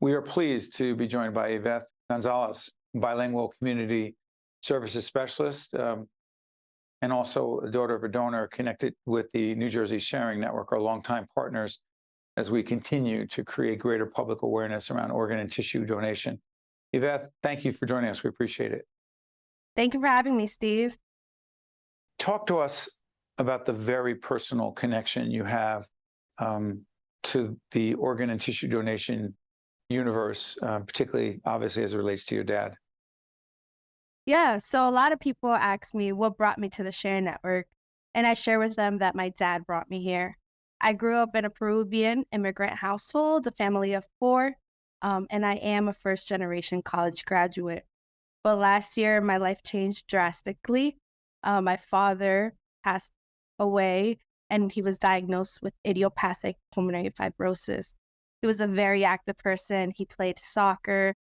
We are pleased to be joined by Yvette Gonzalez, bilingual community services specialist, and also a daughter of a donor connected with the New Jersey Sharing Network, our longtime partners, as we continue to create greater public awareness around organ and tissue donation. Yvette, thank you for joining us. We appreciate it. Thank you for having me, Steve. Talk to us about the very personal connection you have to the organ and tissue donation universe, particularly, obviously, as it relates to your dad. Yeah, so a lot of people ask me what brought me to the Share Network, and I share with them that my dad brought me here. I grew up in a Peruvian immigrant household, a family of four, and I am a first-generation college graduate. But last year, my life changed drastically. My father passed away, and he was diagnosed with idiopathic pulmonary fibrosis. He was a very active person. He played soccer.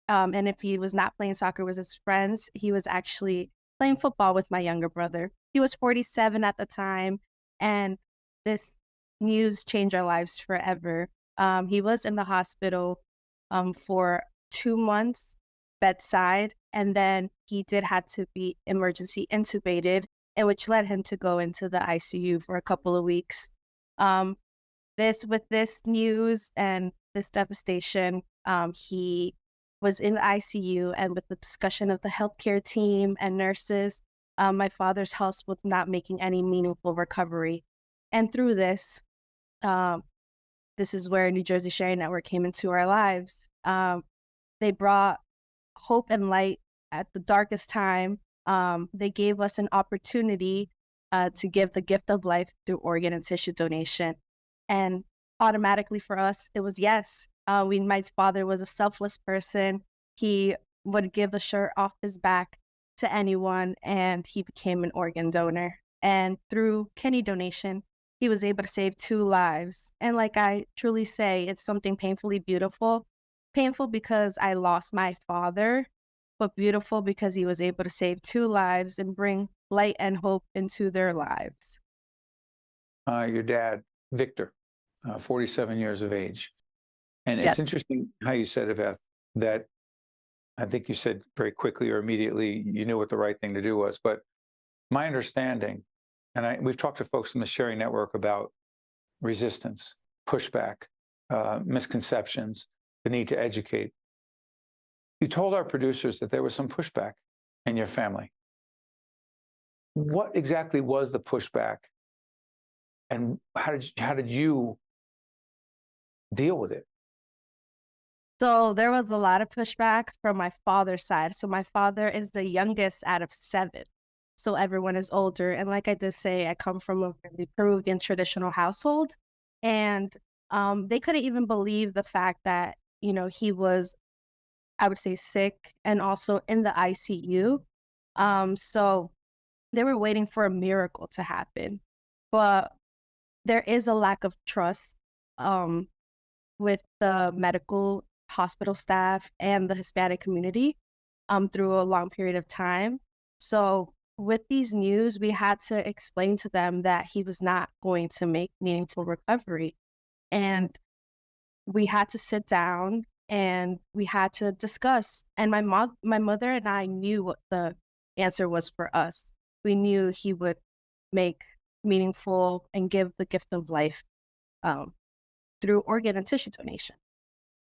And if he was not playing soccer with his friends, he was actually playing football with my younger brother. He was 47 at the time, and this news changed our lives forever. He was in the hospital for 2 months bedside, and then he did have to be emergency intubated, and which led him to go into the ICU for a couple of weeks. With this news and this devastation, he was in the ICU, and with the discussion of the healthcare team and nurses, my father's health was not making any meaningful recovery. And through this, this is where New Jersey Sharing Network came into our lives. They brought hope and light at the darkest time. They gave us an opportunity to give the gift of life through organ and tissue donation. And automatically for us, it was yes. My father was a selfless person. He would give the shirt off his back to anyone, and he became an organ donor. And through kidney donation, he was able to save 2 lives. And like I truly say, it's something painfully beautiful. Painful because I lost my father, but beautiful because he was able to save 2 lives and bring light and hope into their lives. Your dad, Victor, 47 years of age. And Yep. it's interesting how you said, Yvette, that I think you said very quickly or immediately you knew what the right thing to do was. But my understanding, and we've talked to folks from the Sharing Network about resistance, pushback, misconceptions, the need to educate. You told our producers that there was some pushback in your family. What exactly was the pushback, and how did you deal with it? So there was a lot of pushback from my father's side. So my father is the youngest out of 7. So everyone is older. And like I did say, I come from a really Peruvian traditional household. And they couldn't even believe the fact that, he was, I would say, sick and also in the ICU. So they were waiting for a miracle to happen. But there is a lack of trust with the medical hospital staff and the Hispanic community through a long period of time. So with these news, we had to explain to them that he was not going to make meaningful recovery. And we had to sit down and we had to discuss. And my mother and I knew what the answer was for us. We knew he would make meaningful and give the gift of life through organ and tissue donation.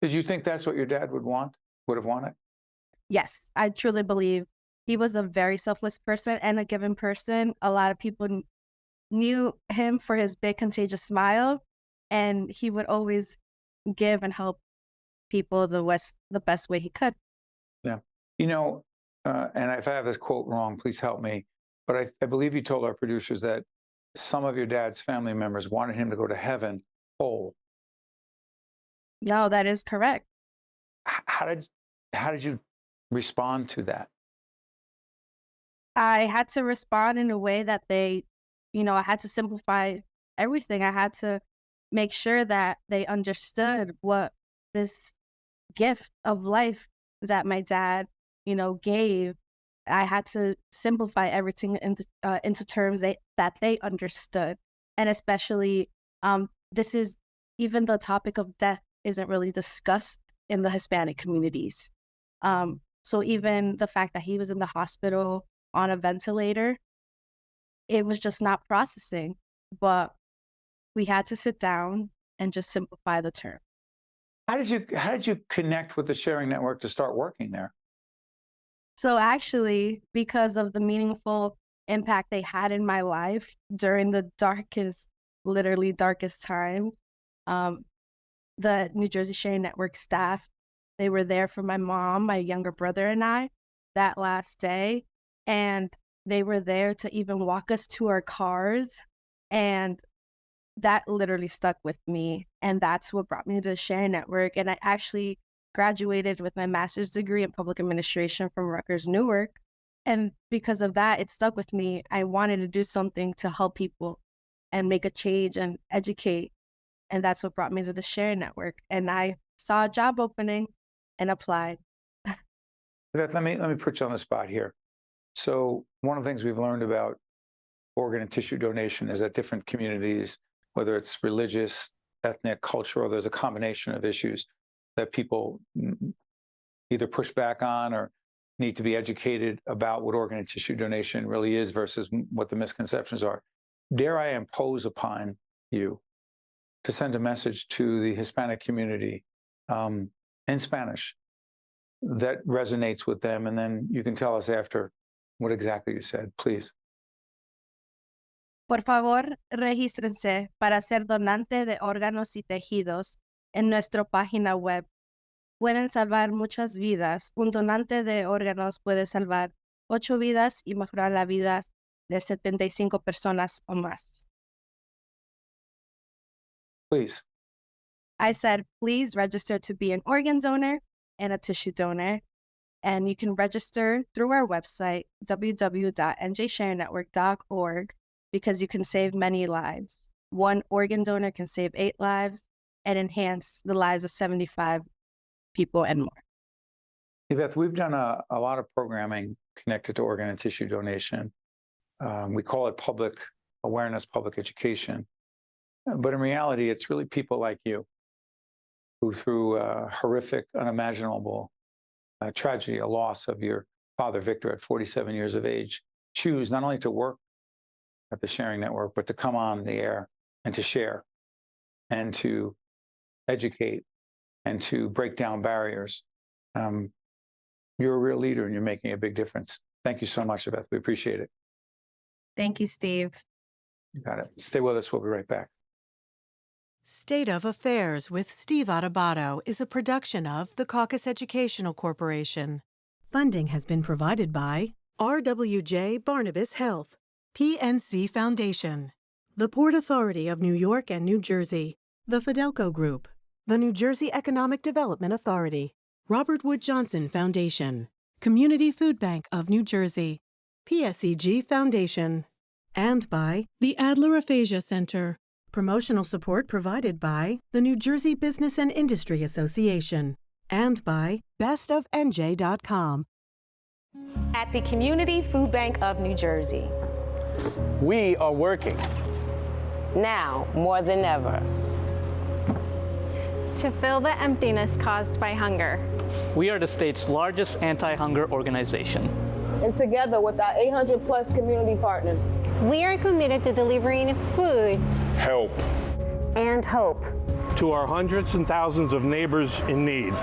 Did you think that's what your dad would have wanted? Yes, I truly believe he was a very selfless person and a given person. A lot of people knew him for his big contagious smile, and he would always give and help people the best way he could. Yeah. And if I have this quote wrong, please help me. But I believe you told our producers that some of your dad's family members wanted him to go to heaven whole. No, that is correct. How did you respond to that? I had to respond in a way that I had to simplify everything. I had to make sure that they understood what this gift of life that my dad, gave. I had to simplify everything into terms that they understood. And especially, this is even the topic of death isn't really discussed in the Hispanic communities. So even the fact that he was in the hospital on a ventilator, it was just not processing. But we had to sit down and just simplify the term. How did you connect with the Sharing Network to start working there? So actually, because of the meaningful impact they had in my life during the literally darkest time, the New Jersey Sharing Network staff, they were there for my mom, my younger brother, and I that last day. And they were there to even walk us to our cars. And that literally stuck with me. And that's what brought me to the Sharing Network. And I actually graduated with my master's degree in public administration from Rutgers Newark. And because of that, it stuck with me. I wanted to do something to help people and make a change and educate. And that's what brought me to the Sharing Network. And I saw a job opening and applied. Beth, let me put you on the spot here. So one of the things we've learned about organ and tissue donation is that different communities, whether it's religious, ethnic, cultural, there's a combination of issues that people either push back on or need to be educated about what organ and tissue donation really is versus what the misconceptions are. Dare I impose upon you to send a message to the Hispanic community in Spanish that resonates with them, and then you can tell us after what exactly you said, please. Por favor, regístrense para ser donante de órganos y tejidos en nuestra página web. Pueden salvar muchas vidas. Un donante de órganos puede salvar 8 vidas y mejorar la vida de 75 personas o más. Please. I said, please register to be an organ donor and a tissue donor. And you can register through our website, www.njsharenetwork.org, because you can save many lives. One organ donor can save 8 lives and enhance the lives of 75 people and more. Yvette, we've done a lot of programming connected to organ and tissue donation. We call it public awareness, public education. But in reality, it's really people like you who, through a horrific, unimaginable tragedy, a loss of your father, Victor, at 47 years of age, choose not only to work at the Sharing Network, but to come on the air and to share and to educate and to break down barriers. You're a real leader and you're making a big difference. Thank you so much, Beth. We appreciate it. Thank you, Steve. You got it. Stay with us. We'll be right back. State of Affairs with Steve Adubato is a production of the Caucus Educational Corporation. Funding has been provided by RWJ Barnabas Health, PNC Foundation, the Port Authority of New York and New Jersey, the Fidelco Group, the New Jersey Economic Development Authority, Robert Wood Johnson Foundation, Community Food Bank of New Jersey, PSEG Foundation, and by the Adler Aphasia Center. Promotional support provided by the New Jersey Business and Industry Association and by bestofnj.com. At the Community Food Bank of New Jersey. We are working. Now more than ever. To fill the emptiness caused by hunger. We are the state's largest anti-hunger organization. And together with our 800+ community partners, we are committed to delivering food, help, and hope to our hundreds and thousands of neighbors in need.